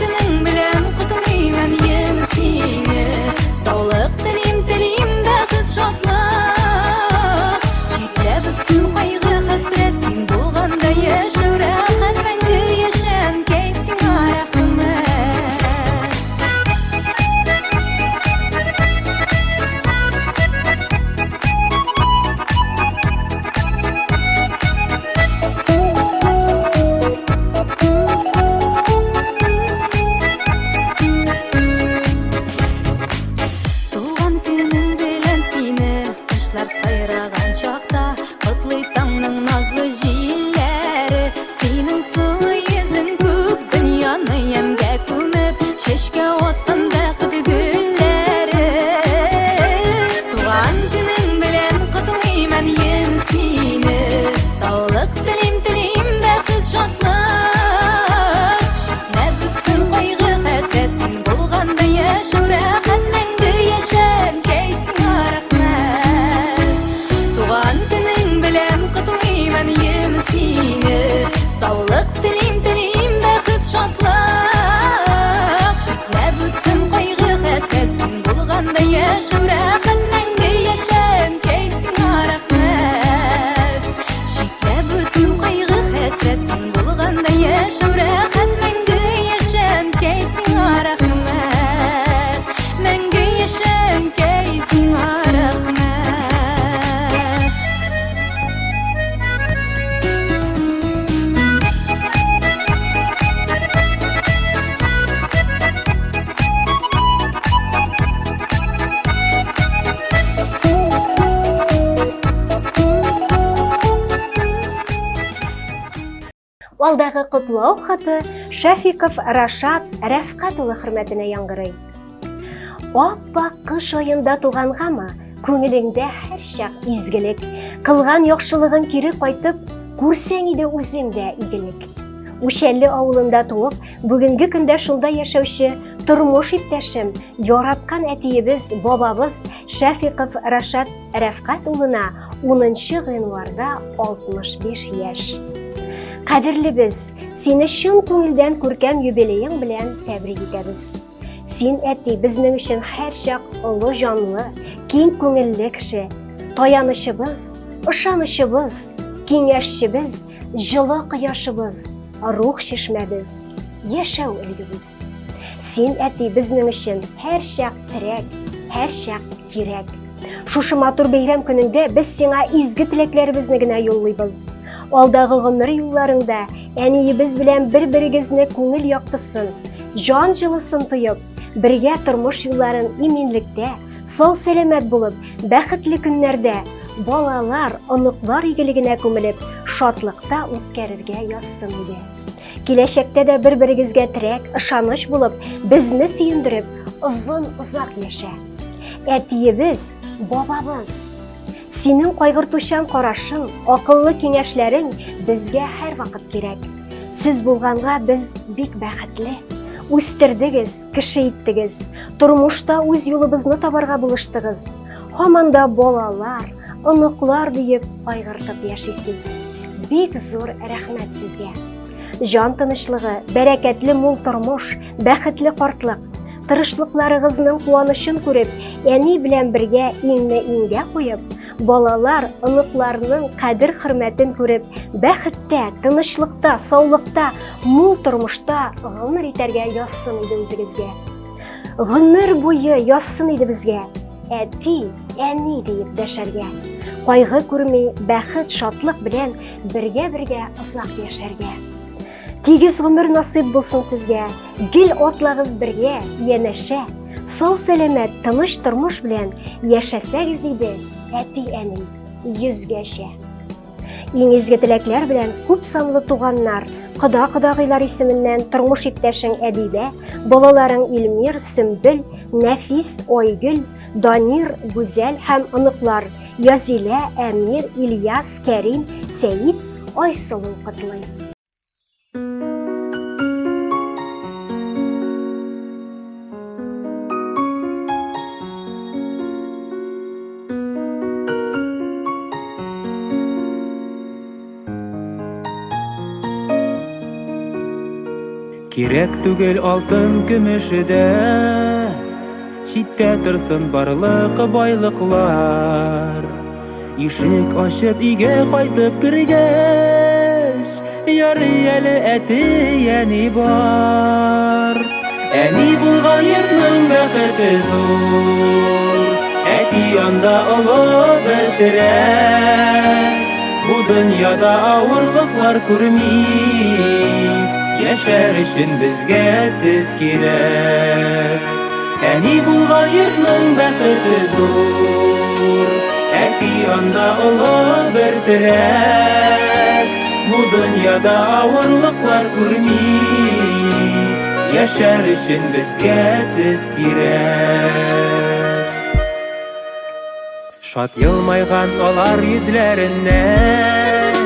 günün bilen kutlayman yemisini. Sağlık dilim baqit şadlık. Çitlep bitsin kaygı hasret sen bulganda yaşav rahat menge yaşan kaysin rahmat. Tuğan günün bilen seni kışlar sayragan çakta kutlu tаңның nazlı jilleri senin sılı yüzün köp dünyаны yemge kömüp şeşke ottan baqit gülleri Tuğan günün bilen kutlayman yemisini sağlık dilim baqit şadlık şiklep bitsin kaygı hasret sen bulganda yaşav rahat мәңгі yaşan kaysin rahmat Tuğan günün bilen kutlayman yemisini sağlık dilim baqit şadlık şiklep bitsin kaygı hasret sen bulganda yaşav rahat мәңгі yaşan kaysin rahmat şiklep bitsin kaygı hasret sen bulganda yaşav rahat мәңгі yaşan kaysin rahmat мәңгі yaşan kaysin rahmat Алдағы құтлау хаты Шафиков Рашат Рәфқат улы хөрмәтенә яңгырый. Аппак кыш айында туғанғамы, күңелеңдә һәр чак изгелек, кылган яхшылыгың кире кайтып, күрсәң иде үзеңдә игелек. Үшәлле авылында туып, бүгенге көндә шунда яшәүче тормыш иптәшем, яраткан әтиебез, бабабыз Шафиков Рашат Рәфқат улына 10 гыйнварда 65 яшь. Кадерлебез, сине шын күңелдән күркәм юбилеең белән тәбрик итәбез. Син әти безнең өчен һәр чак олы җанлы, киң күңелле кеше, таянычыбыз, ышанычыбыз, киңәшчебез, җылы кояшыбыз, рух чишмәбез, яшәү өлгебез. Син әти безнең өчен һәр чак терәк, һәр чак кирәк. Шушы матур бәйрәм көнендә без сиңа изге теләкләребезне генә юллыйбыз. Алдағы гомер юлларыңда әниебез белән бер-берегезне күңел яктысын, җан җылысын тоеп, бергә тормыш юлларын иминлектә, сау сәламәт булып, бәхетле көннәрдә, балалар, оныклар игелегенә күмелеп, шатлыкта үткәрергә язсын иде. Киләчәктә дә бер-берегезгә терәк, ышаныч булып, безне сөендереп, озак яшә. Әтиебез, бабабыз, синең кайгыртучан карашың, акыллы киңәшләрең безгә һәр вакыт кирәк. Сез булганга без бик бәхетле. Үстердегез, кеше иттегез, тормышта үз юлыбызны табарга булыштыгыз. Һаман да балалар, оныклар диеп кайгыртып яшисез. Бик зур рәхмәт сезгә. Җан тынычлыгы, бәрәкәтле мул тормыш, бәхетле картлык, тырышлыкларыгызның куанычын күреп, әни белән бергә иңне иңгә куеп, балалар, оныкларның кадер-хөрмәтен күреп, бәхеттә, тынычлыкта, саулыкта, мул тормышта гомер итәргә язсын иде үзегезгә. Гомер буе язсын иде безгә, әти, әни диеп дәшәргә. Кайгы күрми, бәхет, шатлык белән бергә озак яшәргә. Тигез гомер насыйп булсын сезгә, гел атлагыз бергә, янәшә, сау сәламәт, тыныч тормыш белән яшәсәгез иде, әти әни, 100гәчә. Иң изге теләкләр белән күп санлы туганнар, кода-кодагыйлар исеменнән тормыш иптәшең Әдибә, балаларың Илмир, Сөмбел, Нәфис, Айгөл, Данир, Гүзәл һәм оныклар Язилә, Әмир, Ильяс, Кәрим, Сәид, Айсылу котлый. Кирәк түгел алтын көмеше дә, читтә торсын барлык байлыклар. Ишек ачып өйгә кайтып кергәч, ярый әле әти әни бар. Әни булган йортның бәхете зур, әти янда олы бер терәк. Бу дөньяда авырлыклар күрми, яшәр өчен безгә сез кирәк. Әни булган йортның бәхете зур, әти янда олы бер терәк. Бу дөньяда авырлыклар күрми, яшәр өчен безгә сез кирәк. Шат елмайган алар йөзләреннән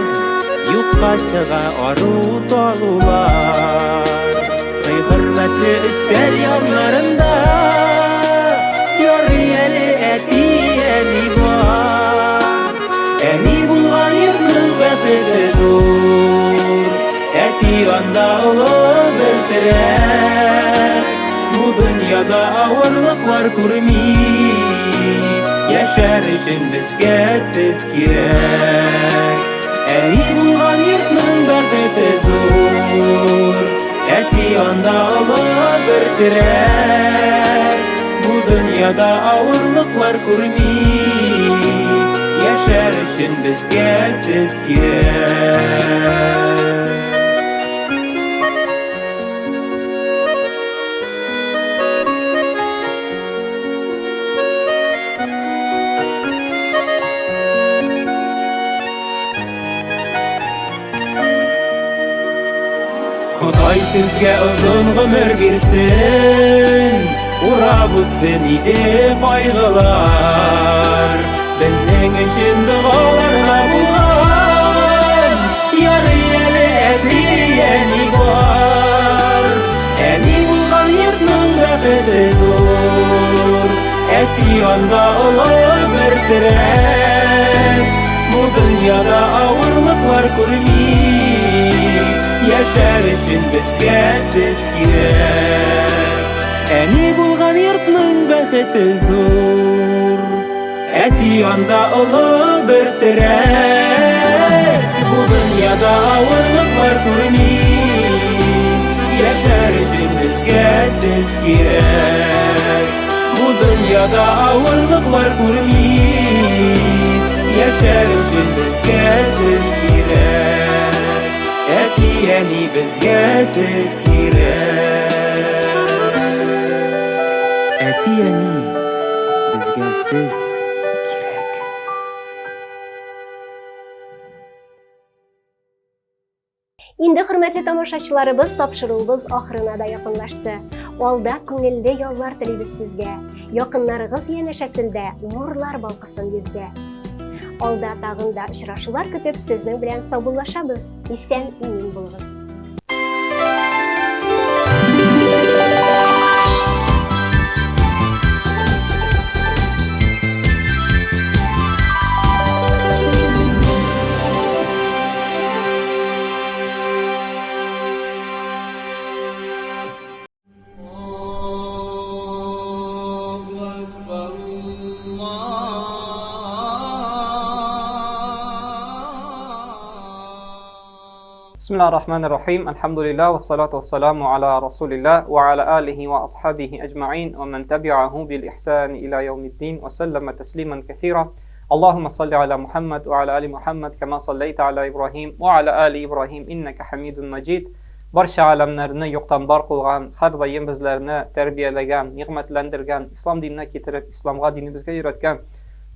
юкка чыга ару талулар. Сый-хөрмәтле өстәл яннарында ярый әле әти әни бар. Әни булган йортның бәхете зур, әти анда олы бер терәк. Бу дөньяда авырлыклар күрми, яшәр өчен безгә сез кирәк. Әни булган йортның бәхете зур, әти анда олы бер терәк. Бу дөньяда авырлыклар күрми, яшәр өчен безгә сез кирәк. Ходай сезгә озын гомер бирсен, урап үтсен иде кайгылар. Безнең өчен дуаларга булган, ярый әле әти әни бар. Әни булган йортның бәхете зур, әти анда олы бер терәк. Бу дөньяда авырлыклар күрми, яшәр өчен безгә сез кирәк. Әни булган йортның бәхете зур, әти анда олы бер терәк. Бу дөньяда авырлыклар күрми, яшәр өчен безгә сез кирәк. Бу дөньяда авырлыклар күрми, яшәр өчен безгә сез кирәк. Әти әни безгә сез кирәк. Әти әни безгә сез кирәк. Инде хөрмәтле тамашачыларыбыз, тапшыруыбыз ахырына да якынлашты. Алда күңелле яллар телибез сезгә. Якыннарыгыз янәшәсендә нурлар балкысын йөздә. Алда тагын да очрашулар көтеп сезнең белән саубуллашабыз. Исән имин булыгыз. Bismillahirrahmanirrahim. Alhamdulillah wassalatu wassalamu ala Rasulillah wa ala alihi wa ashabihi ajma'in wa man tabi'ahu bil ihsan ila yaumiddin wa sallama tasliman katsira. Allahumma salli ala Muhammad wa ala ali Muhammad kama sallaita ala Ibrahim wa ala ali Ibrahim innaka Hamidun Majid. Barcha alamlarni yo'qdan bor qilgan, har doim bizlarni tarbiyalagan, ne'matlantirgan, islom dinini keltirib, islomga dinimizga yuratgan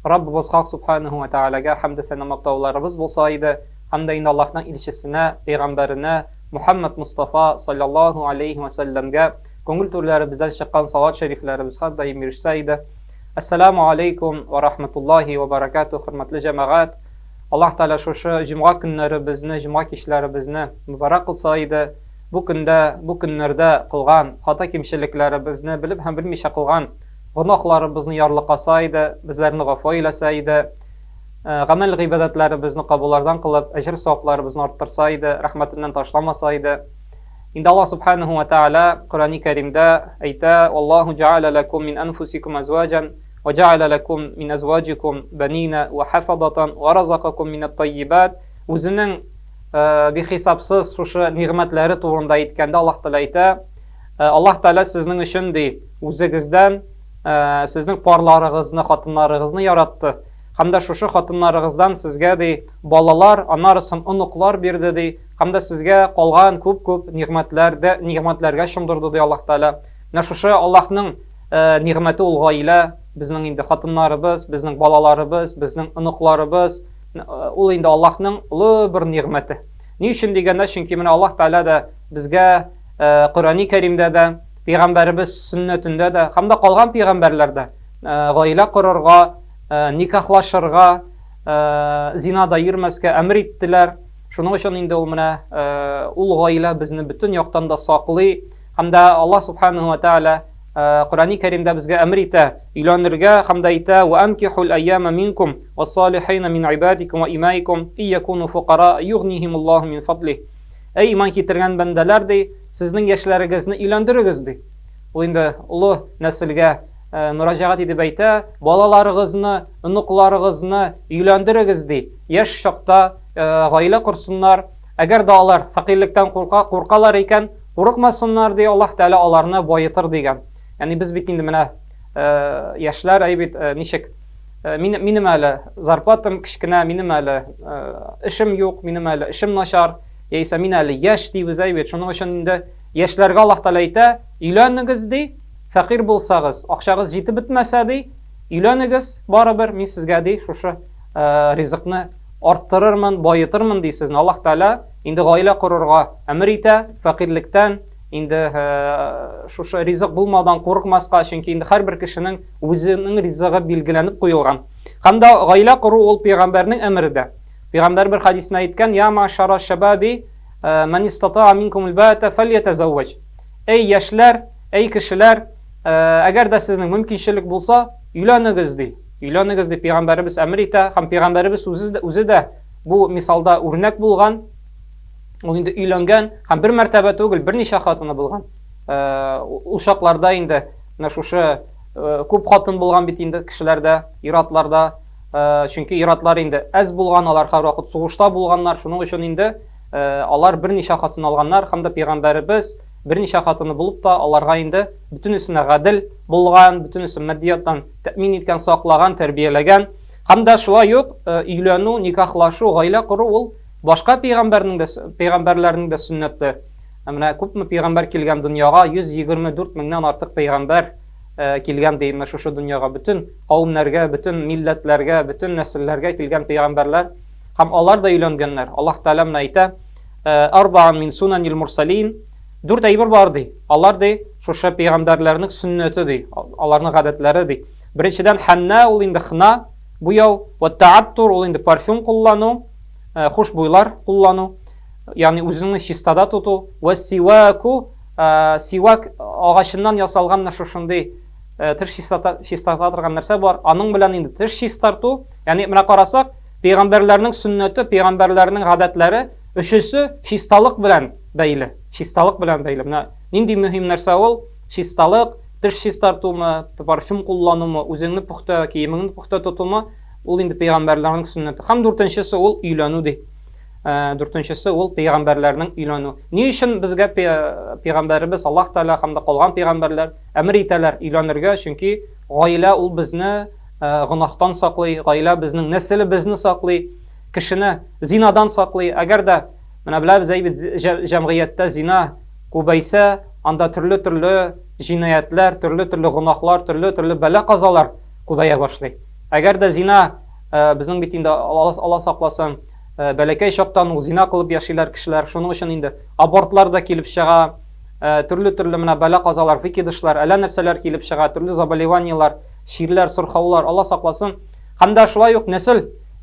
Rabbimiz Haq subhanahu va taolaga hamd va sano maqtovlarimiz bo'lsa edi. Hamda indi Allohning elchisine, payg'ambarine Muhammad Mustafa sallallohu alayhi va sallamga ko'ngil to'lari bizdan chiqqan salovat shariflarimiz har doim yurishsa edi. Assalomu alaykum va rahmatullohi va barakatuh, hurmatli jamoat. Alloh taolo shu juma kunlari bizni, juma kechalari bizni muborak qilsa edi. Bu kunlarda qilgan xato kimchiliklarimizni bilib ham bilmay qilgan gunohlarimizni yorliqasa edi, bizlarni g'afo aylasa edi. Gamel g'ibadatlarimizni qabullardan qilib, ajr savoblarimizni orttirsa edi, rahmatidan tashlamasa edi. Инде Аллах субханаху ва та'ala Qur'ani Karimda әйтә: "Аллаху джа'аля лакум мин анфусикум азваджан ва джа'аля лакум мин азваджикум банина ва хафадатан ва разакакум мин ат-таййибат." Үзенең бихисапсыз шушы нигъмәтләре турында әйткәндә Аллах Таала әйтә: Аллах Таала сезнең өчен ди үзегездән сезнең парларыгызны, хатыннарыгызны яратты. Һәм дә шушы хатыннарыгыздан сезгә ди балалар, анарысын оныклар бирде ди. Һәм дә сезгә калган күп нигъмәтләргә шомдырды ди Аллах Таала. Менә шушы Аллаһның нигъмәте ул гаилә, безнең инде хатыннарыбыз, безнең балаларыбыз, безнең оныкларыбыз, ул инде Аллаһның улы бер нигъмәте. Ни өчен дигәндә, чөнки менә Аллаһ Таала да безгә Qur'ani Karimda da, Peygamberimiz sünnetinde de, hem de kalgan peygamberlerde gaile kurarga, nikahlaşırga, zinada yürmezke emir ettiler. Şunun için indi ul gaile bizni bütün yaktan da saklay. Hem de Allah subhanahu wa ta'ala Qur'ani Karimda bizge emir ete, ilanırga, hem de ete وَاَنْكِحُ الْاَيَّامَ مِنْكُمْ وَالصَّالِحَيْنَ مِنْ عِبَادِكُمْ وَاِمَائِكُمْ اِيَّكُونُ فُقَرَاءَ يُغْنِهِمُ اللّٰهُ مِنْ فَضْلِهِ. Ey iman getirgen bendeler de sizin yaşlarınızı ilandiririz de. O indi ulu nesilge müracaat edip ayta, balalarınızı, ınıklarınızı ilandiririz de. Yaş şakta gaile kursunlar. Eğer dağlar fakirlikten korkalar iken korkmasınlar diye Allah Teala alarını boyatır degen. Yani biz bitindi mine yaşlar aybit nişek minim öyle zarpatım kişkine, minim öyle işim yok, minim öyle işim naşar. Yeyse min ali yaş deybiz aybet. Şunun için indi yaşlarga Allah Teala ayta, ilanınız de, fakir bulsağız, akşağız yetip bitmese de, ilanınız barabir min sizge de şuşu rizikni arttırırmın, bayıtırmın deysizin. Allah Teala indi gaile kururga emir ete, fakirlikten indi şuşu rizik bulmadan korkmasqa, çünkü indi her bir kişinin özünün riziki bilgilenip koyulgan. Hem de gaile kuru ol peygamberinin emride. Peygamber bir hadisine aytkan: "Ya maşara şebabi, men istata'a minkumul ba'ata felyetezevvec." Ey yaşlar, ey kişiler, eğer de sizin mümkünçilik bulsa, ilanınız de. İlanınız de Peygamberimiz emir ete, hem Peygamberimiz özü de bu misalda örnek bulgan, o indi ilangan, hem bir mertebe tugul, bir neçe hatını bulgan. Uşaklarda indi, şuşu көп хатын bulgan bit indi kişilerde, iratlarda. Çünkü iratlar indi az bulgan, alar har vaqt soğuşta bulganlar. Şunun için indi alar bir neçe hатын alganlar, hem de Peygamberimiz bir neçe hatını bulup da alarga indi bütünüsüne gadil bulgan, bütünüsü maddiyattan temin etken, saklagan, terbiyelegen. Hem de şula yok, iylanu, nikahlaşu, gaile kuru ol başka peygamberlerinin de sünneti. Mine köpmü peygamber kelgen dünyaga, 124 mindən artıq peygamber kelgen deyim, şu dünyaga bütün kavimlerge, bütün milletlerge, bütün nesillerge kelgen peygamberler. Hem alar da ilanganlar. Allah Teala mine ayta: "Arba'an min sunanil mursalin." 4 aybir var dey. Alar dey, şu peygamberlerinin sünneti dey, alarının adetleri dey. Birinciden hanna ol indi xına, bu yav, ve ta'attur ol indi parfüm kullanu, hoş buylar kullanu, yani özünü şistada tutu, ve sivaku, sivak ağaçından yasalgan şuşunday tır şistada durgan narsa var. Anın bilen indi tır şistartu, yani mına qarasak, peygamberlerinin sünneti, peygamberlerinin adetleri üçüsü şistalık bilen beyli. Şistalık bilen beyli. Nindi mühim narsa ol, şistalık, tır şistartumu, parfüm kullanımı, özünü puxta, kiyimini puxta tutumu, ol indi peygamberlerinin sünneti. Hem dörtünçüsü ol iylanu dey. Dörtünçüsü ol peygamberlerinin iylanu. Ni için bizge peygamberimiz Allah Teala hem de kalgan peygamberler emir eteler ilanırga, çünkü gaile ol bizni günahtan saklay, gaile bizning nesili bizni saklay, kişini zinadan saklay. Eğer de mine bilab cemiyette zina kubeyse, anda türlü cinayetler, türlü günahlar, türlü bela kazalar kubeye başlay. Eğer de zina bizim bitinde Allah saklasın, belekay şoktan zina kılıp yaşaylar kişiler. Şunun için indi abortlar da kelip çığa, türlü mine bela kazalar, fikidişler, ele nerseler kelip çığa, türlü zabolivanyalar, şiirler, sırxavlar, Allah saklasın. Hem de şulay yok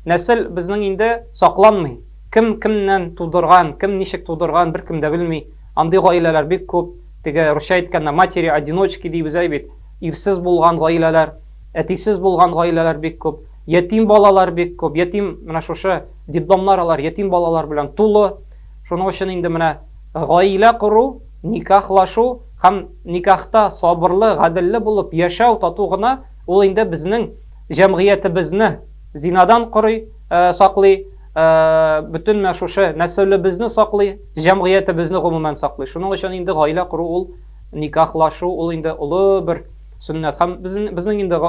nesil bizning indi saklanmay. Kimden tudurgan, kim nişek tudurgan bir kim de bilmey. Andi gaileler bek köp. Tege Rusya etkende materi одиночки deybiz aybet. İrsiz bulgan gaileler, etisiz bulgan gaileler bek köp. Yetim balalar bek köp. Yetim mine şuşu diddamlar alar, yetim balalar bilen tulu. Şunun için indi mine gaile kuru никахлашу һәм никахта сабырлы, гаделле булып яшәү тату гына ул инде безнең җәмгыятебезне зинадан корый, саклый, бөтен менә шушы нәселебезне саклый, җәмгыятебезне гомумән саклый. Шуның өчен инде гаилә кору ул никахлашу ул инде олы бер сөннәт. Һәм безнең инде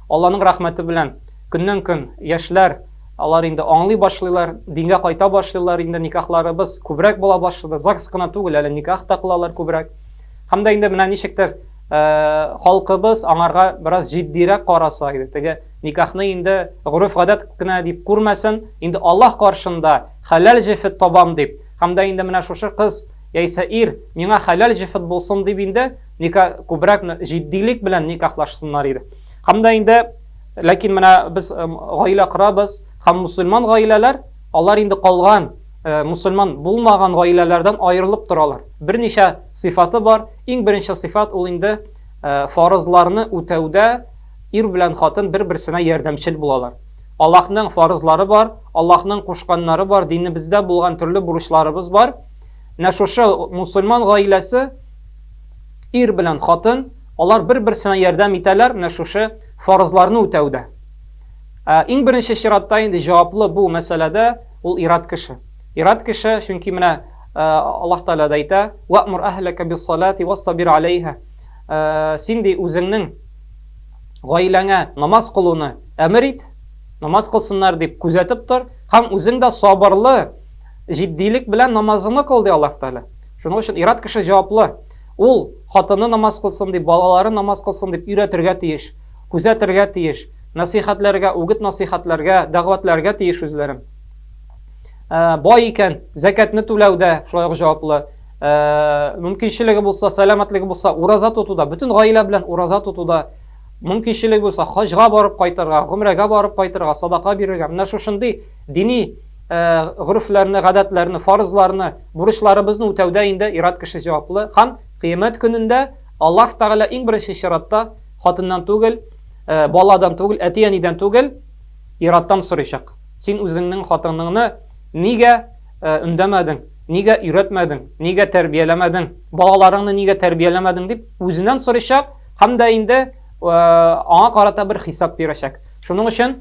Алланың рәхмәте белән көннән-көн яшьләр алар инде аңлый башлыйлар, дингә кайта башлыйлар, инде никахларыбыз күбрәк була башлады. ЗАГС кына түгел, әле никах та кылалар күбрәк. Һәм дә инде менә ничектер халкыбыз аңарга бераз җитдирәк караса иде. Теге никахны инде гурф-гадәт кенә дип күрмәсен, инде Аллаһ каршында халал җефет табам дип. Һәм дә инде менә шушы кыз яисә ир миңа халал җефет булсын дип инде никах күбрәк җитдилек белән никахлашсыннар иде. Һәм дә инде ләкин менә без гаилә корабыз һәм мусульман гаиләләр алар инде калган мусульман булмаган гаиләләрдән аерылып торалар. Берничә сыйфаты бар. Иң беренче сыйфат ул инде фарызларны үтәүдә ир белән хатын бер-берсенә ярдәмчел булалар. Аллаһның фарызлары бар, Аллаһның кушканнары бар, динебездә булган төрле бурычларыбыз бар. Менә шушы мусульман гаиләсе ир белән хатын алар бер-берсенә ярдәм итәләр менә шушы фарызларны үтәүдә. Иң беренче чиратта инде җаваплы бу мәсьәләдә ул ират кеше. Ират кеше, чөнки менә Аллаһ Таала да әйтә: "Ваъмур ахлака бис-салати вас-сабир алейха." Син ди үзеңнең гаиләңә намаз кылуны әмер ит, намаз кылсыннар дип күзәтеп тор, һәм үзең дә сабырлы, җитдилек белән намазыңны кыл ди Аллаһ Таала. Шуның өчен ират кеше җаваплы. Ул хатыны намаз кылсын дип, балалары намаз кылсын дип өйрәтергә тиеш, күзәтергә тиеш, насихатларга, үгет насихатларга, дәгъватларга тиеш үзләрен. Бай икән, закатны түләүдә шулай ук җаваплы. Мөмкинчелеге булса, сәламәтлеге булса, ураза тотуда, бөтен гаилә белән ураза тотуда, мөмкинчелеге булса, хаҗга барып кайтырга, гомрәгә барып кайтырга, садака бирергә. Менә шушындый дини гырыфларны, гадәтләрне, фарызларны, бурычларыбызны үтәүдә инде ират кеше җаваплы. Һәм кыямәт көнендә Аллаһ Тәгалә иң беренче чиратта хатыннан түгел, баладан түгел, әти-әнидән түгел, ираттан сорыйчак. Син үзеңнең хатыныңны нигә өндәмәдең, нигә өйрәтмәдең, нигә тәрбияләмәдең, балаларыңны нигә тәрбияләмәдең дип үзеннән сорыйчак, һәм дә инде аңа карата бер хисап бирәчәк. Шуның өчен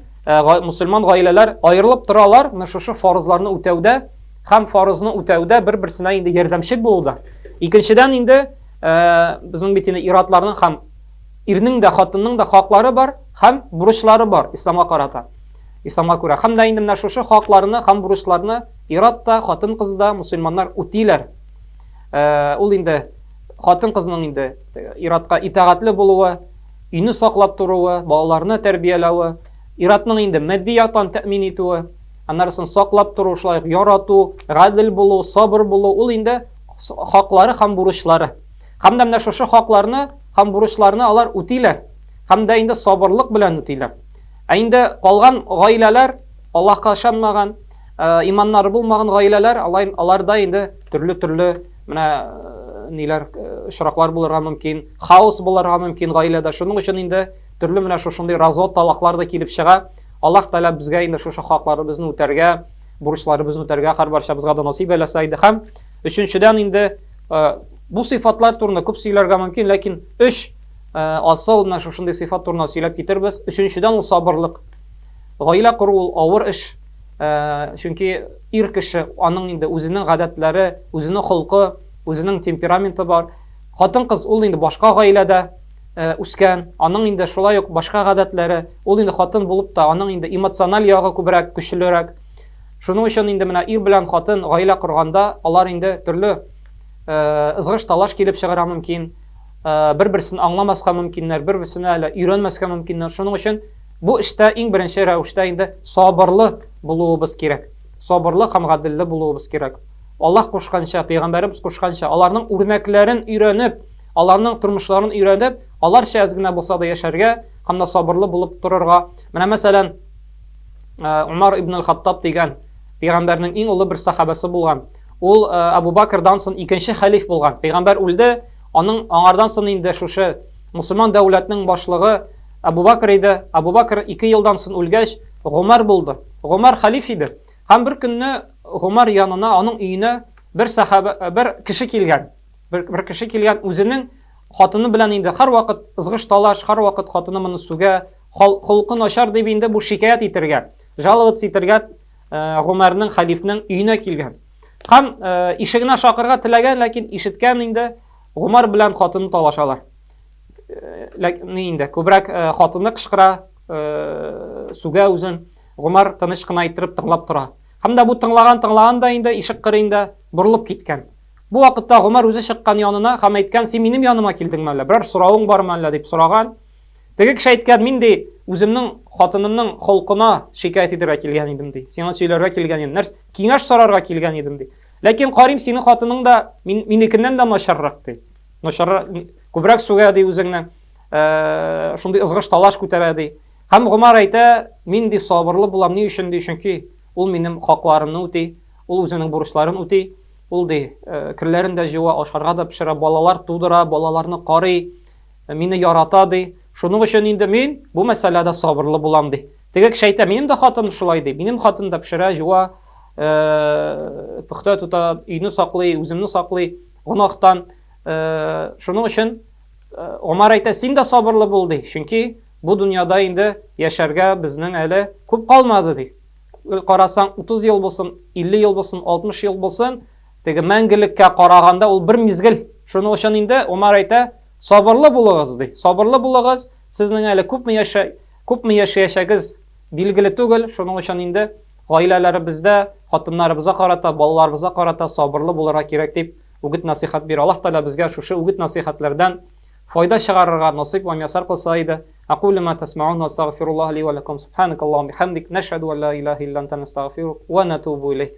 мусульман гаиләләр аерылып торалар, шушы фарызларны үтәүдә һәм фарызны үтәүдә бер-берсенә инде ярдәмчел булуда. Икенчедән инде безнең бит инде иратларның һәм ирнең дә хатынның да хаклары бар һәм бурычлары бар исламга карата. Исламга күрә. Һәм дә инде менә шушы хакларны һәм бурычларны ират та, хатын кыз да мусульманнар үтиләр. Ул инде хатын кызның инде иратка итәгатьле булуы, үйне саклап торуы, балаларны тәрбияләүе, иратның инде мәддиятан тәэмин итүе, аннарысын саклап тору, шулай ярату, гадел булу, сабыр булу, ул инде хаклары һәм бурычлары. Һәм дә менә шушы хакларны һәм бурычларны алар үтиләр. Һәм дә инде сабырлык белән үтиләр. Инде калган гаиләләр, Аллаһка ышанмаган, иманнары булмаган гаиләләр, аларда инде төрле менә ниләр очраклар булырга мөмкин, хаос булырга мөмкин гаиләдә. Шуның өчен инде төрле менә шушындый развод, талаклар да килеп чыга. Аллаһ Таала безгә инде шушы хакларыбызны үтәргә, бурычларыбызны үтәргә һәрбарчабызга да насыйп әйләсә иде. Һәм өченчедән инде бу сыйфатлар турында күп сөйләргә мөмкин, ләкин өч асыл менә шушындый сыйфат турында сөйләп китербез. Өченчедән ул сабырлык. Гаилә кору ул авыр эш. Чөнки ир кеше аның инде үзенең гадәтләре, үзенең холкы, үзенең темпераменты бар. Хатын кыз ул инде башка гаиләдә үскән, аның инде шулай ук башка гадәтләре, ул инде хатын булып та аның инде эмоциональ ягы күбрәк, көчлерәк. Шуның өчен инде менә ир белән хатын гаилә корганда алар инде төрле ызгыш талаш килеп чыгара мөмкин, бер-берсен аңламаска мөмкиннәр, бер-берсенә әле өйрәнмәскә мөмкиннәр. Шуның өчен бу эштә иң беренче рәвештә инде сабырлы булуыбыз кирәк. Сабырлы һәм гаделле булуыбыз кирәк. Аллаһ кушканча, пәйгамбәребез кушканча, аларның үрнәкләрен өйрәнеп, аларның тормышларын өйрәнеп, аларча әз генә булса да яшәргә һәм дә сабырлы булып торырга. Менә мәсәлән, Умар ибн ал-Хаттаб дигән пәйгамбәрнең иң улы бер сахабасы булган. Ул Абу Бакрдан соң икенче халиф булган. Пәйгамбәр үлде, аңардан соң инде шушы мусульман дәүләтнең башлыгы Абу Бакр иде. Абу Бакр 2 елдан соң үлгәч, Гомар булды. Гомар халиф иде. Һәм бер көнне Гомар янына, аның өенә bir sahaба, bir кеше килгән. Bir кеше килгән, үзенең хатыны белән инде һәрвакыт ызгыш талаш, һәрвакыт хатыны моны сүгә, холкы начар дип инде бу шикаят итәргә, жаловаться итәргә Гомәрнең халифның өенә килгән. Һәм ишегенә шакырга теләгән, ләкин ишеткән инде Гомәр белән хатыны талашалар. Ләкин инде күбрәк хатыны кычкыра, сүгә үзен. Гомәр тыныч кына иттереп тыңлап тора. Һәм дә бу тыңлаган да инде ишек кырыенда борылып киткән. Бу вакытта Гомәр үзе чыккан янына һәм әйткән: "Син минем яныма килдеңме әллә? Берәр соравың бармы әллә?" дип сораган. Теге кеше әйткән: "Мин ди үземнең хатынымның холкына шикаят итәргә килгән идем ди. Сиңа сөйләргә килгән идем. Нәрсә киңәш сорарга килгән идем ди. Ләкин карыйм синең хатының да минекеннән дә начаррак ди. Начаррак күбрәк сүгә ди үзеңнән. Шундый ызгыш талаш күтәрә ди." Һәм Гомәр әйтә: "Мин ди сабырлы булам, ни өчен ди? Чөнки ул минем хакларымны үти, ул үзенең бурычларын үти, ул ди кирләрен дә җыва, ашарга да пешерә, балалар тудыра, балаларны карый, мине ярата ди. Шуның өчен инде мин бу мәсьәләдә сабырлы булам ди." Теге кеше әйтә: "Минем дә хатыным шулай ди. Минем хатыным да пешерә, җыва, пөхтә тута, өйне саклый, үземне саклый гынахтан. Шуның өчен Гомәр әйтә: "Син дә сабырлы бул ди. Чөнки бу дөньяда инде яшәргә безнең әле күп калмады ди. Карасаң 30 ел булсын, 50 ел булсын, 60 ел булсын, теге мәңгелеккә караганда ул бер мизгел. Шуның өчен инде Гомәр әйтә: "Сабырлы булыгыз ди. Сабырлы булыгыз. Сезнең әле күпме яшәячәгез билгеле түгел. Шуның өчен инде гаиләләребездә, хатыннарыбызга карата, балаларыбызга карата сабырлы булырга кирәк" дип үгет насихат бирә. Аллаһ Таала безгә шушы үгет насихатлардан файда чыгарырга насыйп ва миясар кылса иде. Aqulu ma tasma'un wa astaghfirullah li wa lakum subhanakallahumma bihamdik nashhadu an la ilaha illa anta nastaghfiruka wa natubu ilayk.